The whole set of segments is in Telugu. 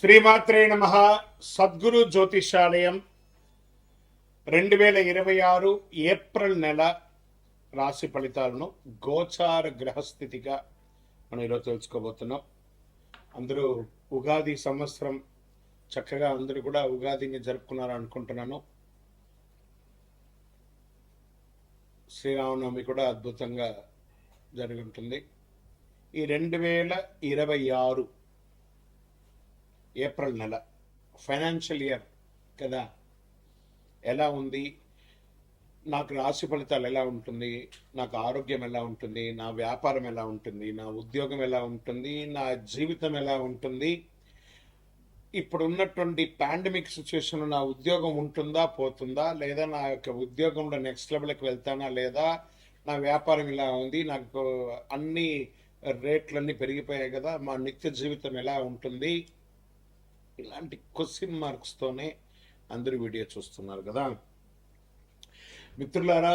శ్రీమాత్రే నమ. సద్గురు జ్యోతిషాలయం 2026 ఏప్రిల్ నెల రాశి ఫలితాలను గోచార గ్రహస్థితిగా మనం ఈరోజు తెలుసుకోబోతున్నాం. అందరూ ఉగాది సంవత్సరం చక్కగా అందరూ కూడా ఉగాదిని జరుపుకున్నారు అనుకుంటున్నాను. శ్రీరామనవమి కూడా అద్భుతంగా జరిగి ఉంటుంది. ఈ 2026 ఏప్రిల్ నెల ఫైనాన్షియల్ ఇయర్ కదా, ఎలా ఉంది, నాకు రాశి ఫలితాలు ఎలా ఉంటుంది, నాకు ఆరోగ్యం ఎలా ఉంటుంది, నా వ్యాపారం ఎలా ఉంటుంది, నా ఉద్యోగం ఎలా ఉంటుంది, నా జీవితం ఎలా ఉంటుంది, ఇప్పుడు ఉన్నటువంటి పాండమిక్ సిచ్యువేషన్లో నా ఉద్యోగం ఉంటుందా పోతుందా, లేదా నా యొక్క ఉద్యోగంలో నెక్స్ట్ లెవెల్కి వెళ్తానా లేదా, నా వ్యాపారం ఇలా ఉంది, నాకు అన్ని రేట్లన్నీ పెరిగిపోయాయి కదా, మా నిత్య జీవితం ఎలా ఉంటుంది, ఇలాంటి క్వశ్చన్ మార్క్స్తోనే అందరూ వీడియో చూస్తున్నారు కదా. మిత్రులారా,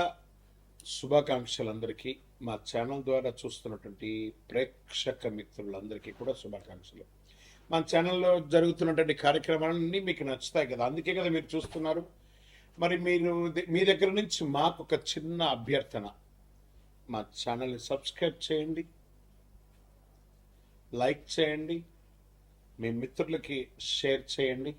శుభాకాంక్షలు అందరికీ. మా ఛానల్ ద్వారా చూస్తున్నటువంటి ప్రేక్షక మిత్రులందరికీ కూడా శుభాకాంక్షలు. మా ఛానల్లో జరుగుతున్నటువంటి కార్యక్రమాలన్నీ మీకు నచ్చుతాయి కదా, అందుకే కదా మీరు చూస్తున్నారు. మరి మీరు మీ దగ్గర నుంచి మాకు ఒక చిన్న అభ్యర్థన, మా ఛానల్ని సబ్స్క్రైబ్ చేయండి, లైక్ చేయండి, మీ మిత్రులకి షేర్ చేయండి.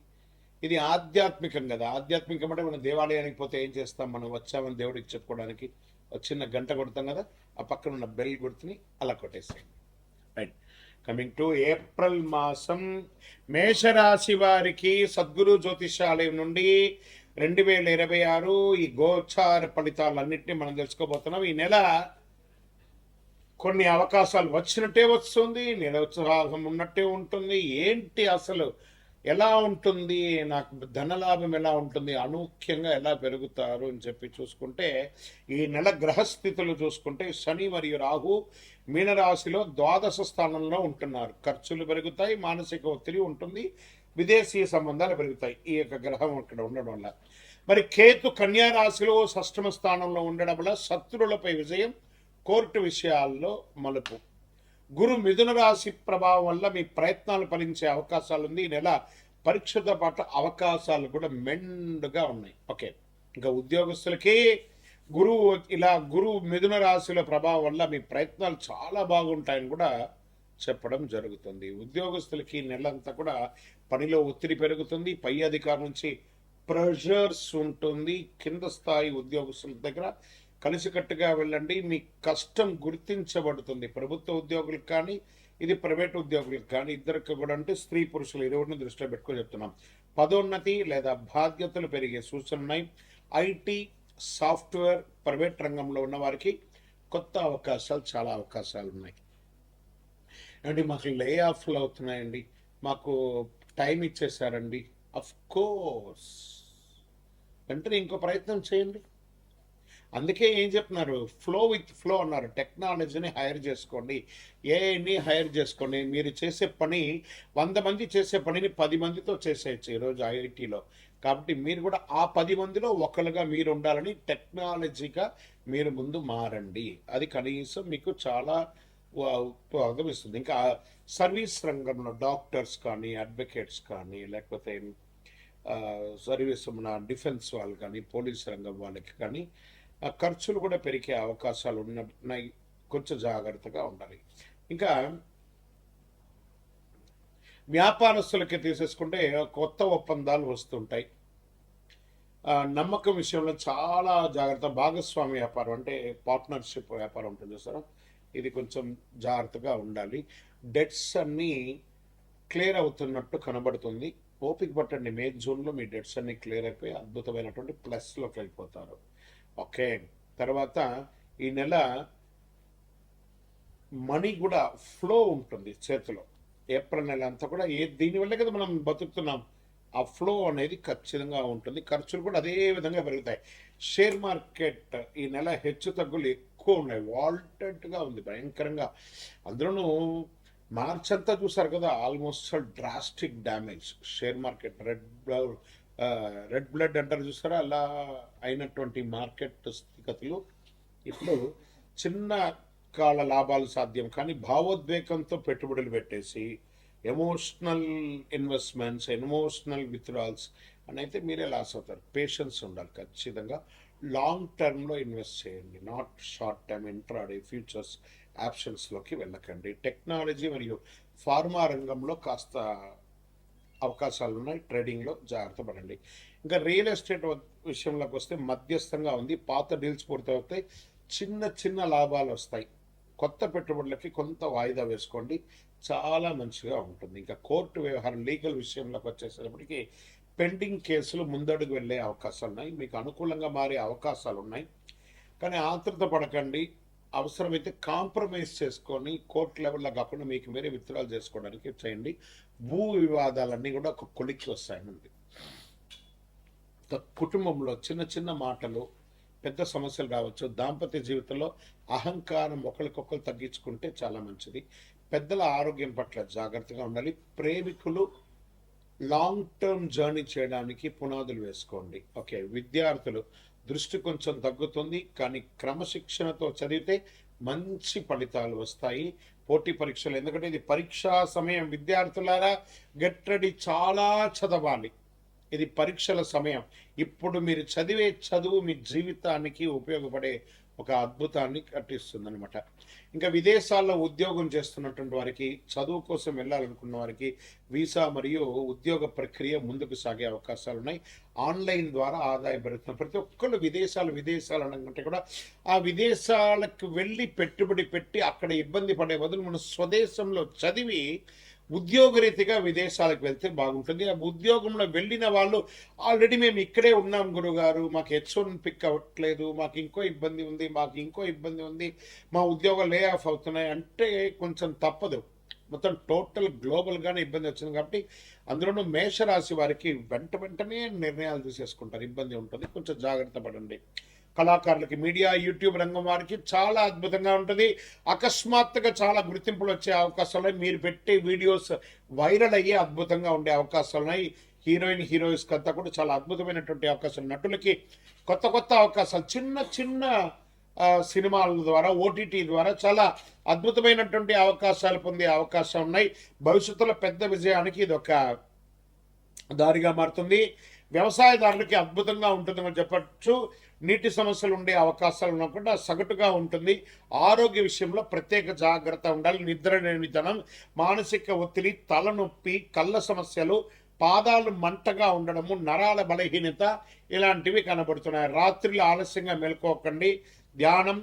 ఇది ఆధ్యాత్మికం కదా. ఆధ్యాత్మికం అంటే మనం దేవాలయానికి పోతే ఏం చేస్తాం, మనం వచ్చామని దేవుడికి చెప్పుకోవడానికి ఒక చిన్న గంట కొడతాం కదా, ఆ పక్కన ఉన్న బెల్ గుర్తుని అలా కొట్టేసేయండి. రైట్, కమింగ్ టు ఏప్రిల్ మాసం మేషరాశి వారికి సద్గురు జ్యోతిషాలయం నుండి 2026 ఈ గోచార ఫలితాలన్నింటినీ మనం తెలుసుకోబోతున్నాం. ఈ నెల కొన్ని అవకాశాలు వచ్చినట్టే వస్తుంది, నిరుత్సాహం ఉన్నట్టే ఉంటుంది. ఏంటి అసలు ఎలా ఉంటుంది, నాకు ధనలాభం ఎలా ఉంటుంది, అనూఖ్యంగా ఎలా పెరుగుతారు అని చెప్పి చూసుకుంటే, ఈ నెల గ్రహస్థితులు చూసుకుంటే శని మరియు రాహు మీనరాశిలో ద్వాదశ స్థానంలో ఉంటున్నారు. ఖర్చులు పెరుగుతాయి, మానసిక ఒత్తిడి ఉంటుంది, విదేశీ సంబంధాలు పెరుగుతాయి ఈ యొక్క గ్రహం ఇక్కడ ఉండడం వల్ల. మరి కేతు కన్యా రాశిలో షష్టమ స్థానంలో ఉండడం వల్ల శత్రువులపై విజయం, కోర్టు విషయాల్లో మలుపు. గురు మిథున రాశి ప్రభావం వల్ల మీ ప్రయత్నాలు ఫలించే అవకాశాలు ఉంది. ఈ నెల పరీక్షతో పాటు అవకాశాలు కూడా మెండుగా ఉన్నాయి. ఓకే, ఇంకా ఉద్యోగస్తులకి గురు మిథున రాశిలో ప్రభావం వల్ల మీ ప్రయత్నాలు చాలా బాగుంటాయని కూడా చెప్పడం జరుగుతుంది. ఉద్యోగస్తులకి నెలంతా కూడా పనిలో ఒత్తిడి పెరుగుతుంది, పై అధికారి నుంచి ప్రెషర్స్ ఉంటుంది. కింద స్థాయి ఉద్యోగస్తుల దగ్గర కలిసికట్టుగా వెళ్ళండి, మీ కష్టం గుర్తించబడుతుంది. ప్రభుత్వ ఉద్యోగులకు కానీ ఇది ప్రైవేట్ ఉద్యోగులకు కానీ ఇద్దరికి కూడా, అంటే స్త్రీ పురుషులు ఇరువురిని దృష్టిలో పెట్టుకొని చెప్తున్నాం. పదోన్నతి లేదా బాధ్యతలు పెరిగే సూచనలు ఉన్నాయి. ఐటీ, సాఫ్ట్వేర్, ప్రైవేట్ రంగంలో ఉన్న వారికి కొత్త అవకాశాలు, చాలా అవకాశాలు ఉన్నాయి. అండి మాకు లే ఆఫ్లు అవుతున్నాయండి, మాకు టైం ఇచ్చేసారండి. అఫ్ కోర్స్ వెంటనే ఇంకో ప్రయత్నం చేయండి. అందుకే ఏం చెప్తున్నారు, ఫ్లో విత్ ఫ్లో అన్నారు. టెక్నాలజీని హైర్ చేసుకోండి, ఏఐని హైర్ చేసుకోండి. మీరు చేసే పని 100 మంది చేసే పనిని 10 మందితో చేసేయచ్చు ఈరోజు ఐఐటీలో. కాబట్టి మీరు కూడా ఆ 10 మందిలో ఒకరుగా మీరు ఉండాలని టెక్నాలజీగా మీరు ముందు మారండి. అది కనీసం మీకు చాలా ఉపయోగం ఇస్తుంది. ఇంకా సర్వీస్ రంగంలో డాక్టర్స్ కానీ, అడ్వకేట్స్ కానీ, లేకపోతే సర్వీస్ మన డిఫెన్స్ వాళ్ళు కానీ, పోలీస్ రంగం వాళ్ళకి కానీ ఖర్చులు కూడా పెరిగే అవకాశాలు ఉన్నాయి. కొంచెం జాగ్రత్తగా ఉండాలి. ఇంకా వ్యాపారస్తులకి తీసేసుకుంటే కొత్త ఒప్పందాలు వస్తుంటాయి. నమ్మకం విషయంలో చాలా జాగ్రత్త. భాగస్వామి వ్యాపారం అంటే పార్ట్నర్షిప్ వ్యాపారం ఉంటుంది చూసారా, ఇది కొంచెం జాగ్రత్తగా ఉండాలి. డెట్స్ అన్నీ క్లియర్ అవుతున్నట్టు కనబడుతుంది. ఓపిక పట్టండి, మే జూన్లో మీ డెట్స్ అన్నీ క్లియర్ అయిపోయి అద్భుతమైనటువంటి ప్లస్లోకి వెళ్ళిపోతారు. ఓకే, తర్వాత ఈ నెల మనీ కూడా ఫ్లో ఉంటుంది చేతిలో. ఏప్రిల్ నెల అంతా కూడా దీనివల్లే కదా మనం బతుకుతున్నాం. ఆ ఫ్లో అనేది ఖచ్చితంగా ఉంటుంది. ఖర్చులు కూడా అదే విధంగా పెరుగుతాయి. షేర్ మార్కెట్ ఈ నెల హెచ్చు తగ్గులు ఎక్కువ ఉన్నాయి, వాల్టెడ్గా ఉంది భయంకరంగా. అందులోనూ మార్చ్ అంతా చూసారు కదా, almost drastic damage. Share market red blood అంటారు చూసారా, అలా అయినటువంటి మార్కెట్ స్థితిగతులు. ఇప్పుడు చిన్న కాల లాభాలు సాధ్యం, కానీ భావోద్వేగంతో పెట్టుబడులు పెట్టేసి ఎమోషనల్ ఇన్వెస్ట్మెంట్స్, ఎమోషనల్ విత్డ్రాల్స్ అని అయితే మీరే లాస్ అవుతారు. పేషెన్స్ ఉండాలి ఖచ్చితంగా. లాంగ్ టర్మ్లో ఇన్వెస్ట్ చేయండి, not short term intraday futures ఆప్షన్స్లోకి వెళ్ళకండి. టెక్నాలజీ మరియు ఫార్మా రంగంలో కాస్త అవకాశాలు ఉన్నాయి, ట్రేడింగ్లో జాగ్రత్త పడండి. ఇంకా రియల్ ఎస్టేట్ విషయంలోకి వస్తే మధ్యస్థంగా ఉంది. పాత డీల్స్ పూర్తవుతాయి, చిన్న చిన్న లాభాలు వస్తాయి. కొత్త పెట్టుబడులకి కొంత వాయిదా వేసుకోండి, చాలా మంచిగా ఉంటుంది. ఇంకా కోర్టు వ్యవహారం లీగల్ విషయంలోకి వచ్చేసేటప్పటికి పెండింగ్ కేసులు ముందడుగు వెళ్ళే అవకాశాలు ఉన్నాయి, మీకు అనుకూలంగా మారే అవకాశాలు ఉన్నాయి. కానీ ఆతృత పడకండి, అవసరమైతే కాంప్రమైజ్ చేసుకొని కోర్టు లెవెల్లో కాకుండా మీకు మీరే విత్డ్రాల్ చేసుకోవడానికి చేయండి. భూ వివాదాలన్నీ కూడా ఒక కొలిక్కి వస్తాయనండి. కుటుంబంలో చిన్న చిన్న మాటలు పెద్ద సమస్యలు రావచ్చు. దాంపత్య జీవితంలో అహంకారం ఒకరికొకరు తగ్గించుకుంటే చాలా మంచిది. పెద్దల ఆరోగ్యం పట్ల జాగ్రత్తగా ఉండాలి. ప్రేమికులు లాంగ్ టర్మ్ జర్నీ చేయడానికి పునాదులు వేసుకోండి. ఓకే, విద్యార్థులు దృష్టి కొంచెం తగ్గుతుంది, కానీ క్రమశిక్షణతో చదివితే మంచి ఫలితాలు వస్తాయి. పోటీ పరీక్షలు, ఎందుకంటే ఇది పరీక్షా సమయం. విద్యార్థులారా గెట్ రెడీ, చాలా చదవాలి. ఇది పరీక్షల సమయం. ఇప్పుడు మీరు చదివే చదువు మీ జీవితానికి ఉపయోగపడే ఒక అద్భుతాన్ని కట్టిస్తుంది అనమాట. ఇంకా విదేశాల్లో ఉద్యోగం చేస్తున్నటువంటి వారికి, చదువు కోసం వెళ్ళాలనుకున్న వారికి వీసా మరియు ఉద్యోగ ప్రక్రియ ముందుకు సాగే అవకాశాలు ఉన్నాయి. ఆన్లైన్ ద్వారా ఆదాయం పెరుగుతుంది. ప్రతి ఒక్కళ్ళు విదేశాలు అనుకుంటే కూడా ఆ విదేశాలకు వెళ్ళి పెట్టుబడి పెట్టి అక్కడ ఇబ్బంది పడే బదులు మన స్వదేశంలో చదివి ఉద్యోగరీతిగా విదేశాలకు వెళ్తే బాగుంటుంది. ఆ ఉద్యోగంలో వెళ్ళిన వాళ్ళు ఆల్రెడీ మేము ఇక్కడే ఉన్నాం గురుగారు, మాకు H1 పిక్ అవ్వట్లేదు, మాకు ఇంకో ఇబ్బంది ఉంది, మా ఉద్యోగాలు లే ఆఫ్ అవుతున్నాయి అంటే కొంచెం తప్పదు. మొత్తం టోటల్ గ్లోబల్గానే ఇబ్బంది వచ్చింది. కాబట్టి అందులోనూ మేషరాశి వారికి వెంటనే నిర్ణయాలు తీసేసుకుంటారు, ఇబ్బంది ఉంటుంది. కొంచెం జాగ్రత్త పడండి. కళాకారులకి, మీడియా, యూట్యూబ్ రంగం వారికి చాలా అద్భుతంగా ఉంటుంది. అకస్మాత్తుగా చాలా గుర్తింపులు వచ్చే అవకాశాలు ఉన్నాయి. మీరు పెట్టే వీడియోస్ వైరల్ అయ్యే అద్భుతంగా ఉండే అవకాశాలు ఉన్నాయి. హీరోయిన్స్ అంతా కూడా చాలా అద్భుతమైనటువంటి అవకాశాలు. నటులకి కొత్త అవకాశాలు, చిన్న సినిమాల ద్వారా, ఓటీటీ ద్వారా చాలా అద్భుతమైనటువంటి అవకాశాలు పొందే అవకాశం ఉన్నాయి. భవిష్యత్తులో పెద్ద విజయానికి ఇది ఒక దారిగా మారుతుంది. వ్యవసాయదారులకి అద్భుతంగా ఉంటుందని చెప్పచ్చు. నీటి సమస్యలు ఉండే అవకాశాలు ఉన్నప్పుడు సగటుగా ఉంటుంది. ఆరోగ్య విషయంలో ప్రత్యేక జాగ్రత్త ఉండాలి. నిద్ర లేనితనం, మానసిక ఒత్తిడి, తలనొప్పి, కళ్ళ సమస్యలు, పాదాలు మంటగా ఉండడము, నరాల బలహీనత ఇలాంటివి కనబడుతున్నాయి. రాత్రిలో ఆలస్యంగా మేల్కోకండి. ధ్యానం,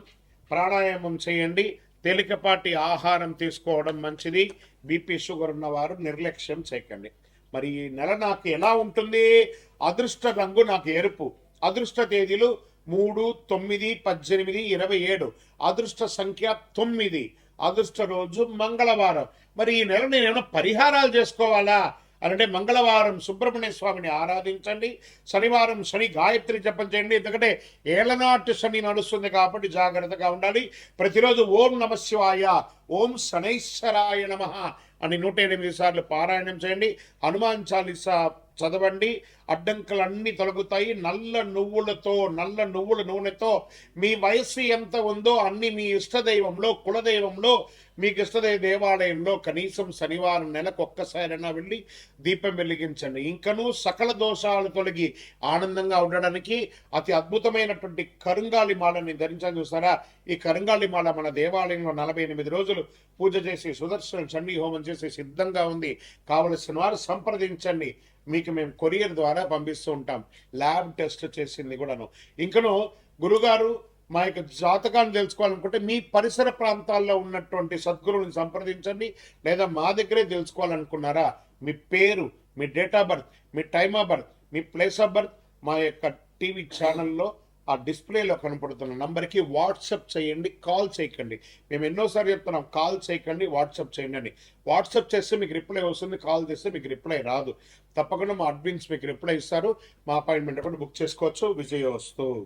ప్రాణాయామం చేయండి. తేలికపాటి ఆహారం తీసుకోవడం మంచిది. బీపీ, షుగర్ ఉన్నవారు నిర్లక్ష్యం చేయకండి. మరి ఈ నెల నాకు ఎలా ఉంటుంది? అదృష్ట రంగు నాకు ఎరుపు. అదృష్ట తేదీలు 3, 9, 18, 27. అదృష్ట సంఖ్య 9. అదృష్ట రోజు మంగళవారం. మరి ఈ నెల నేను ఏమైనా పరిహారాలు చేసుకోవాలా అంటే మంగళవారం సుబ్రహ్మణ్య స్వామిని ఆరాధించండి. శనివారం శని గాయత్రి జపం చేయండి. ఎందుకంటే ఏలనాటి శని నడుస్తుంది కాబట్టి జాగ్రత్తగా ఉండాలి. ప్రతిరోజు ఓం నమ శివాయ, ఓం శనైశ్వరాయ నమః అని 108 సార్లు పారాయణం చేయండి. హనుమాన్ చాలీసా చదవండి. అడ్డంకులన్నీ తొలగుతాయి. నల్ల నువ్వుల నూనెతో మీ వయస్సు ఎంత ఉందో అన్ని మీ ఇష్టదైవంలో, కులదైవంలో, మీకు ఇష్టదైవ దేవాలయంలో కనీసం శనివారం నెలకు ఒక్కసారైనా వెళ్ళి దీపం వెలిగించండి. ఇంకనూ సకల దోషాలు తొలగి ఆనందంగా ఉండడానికి అతి అద్భుతమైనటువంటి కరుంగాలి మాలని ధరించని చూస్తారా? ఈ కరుంగాలి మాల మన దేవాలయంలో 48 రోజులు పూజ చేసి సుదర్శన చండీ హోమం చేసి సిద్ధంగా ఉంది. కావలసిన వారు సంప్రదించండి. మీకు మేము కొరియర్ ద్వారా పంపిస్తూ ఉంటాం. ల్యాబ్ టెస్ట్ చేసింది కూడాను. ఇంకను గురుగారు మా యొక్క జాతకాన్ని తెలుసుకోవాలనుకుంటే మీ పరిసర ప్రాంతాల్లో ఉన్నటువంటి సద్గురువుని సంప్రదించండి. లేదా మా దగ్గరే తెలుసుకోవాలనుకున్నారా? మీ పేరు, మీ డేట్ ఆఫ్ బర్త్, మీ టైమ్ ఆఫ్ బర్త్, మీ ప్లేస్ ఆఫ్ బర్త్ మా యొక్క టీవీ ఛానల్లో ఆ డిస్ప్లేలో కనపడుతున్న నంబర్కి వాట్సాప్ చేయండి, కాల్ చేయకండి. మేము ఎన్నోసార్లు చెప్తున్నాం, కాల్ చేయకండి, వాట్సాప్ చేయండి అని. వాట్సాప్ చేస్తే మీకు రిప్లై వస్తుంది, కాల్ చేస్తే మీకు రిప్లై రాదు. తప్పకుండా మా అడ్మిన్స్ మీకు రిప్లై ఇస్తారు. మా అపాయింట్మెంట్ కూడా బుక్ చేసుకోవచ్చు. విజయోస్తు.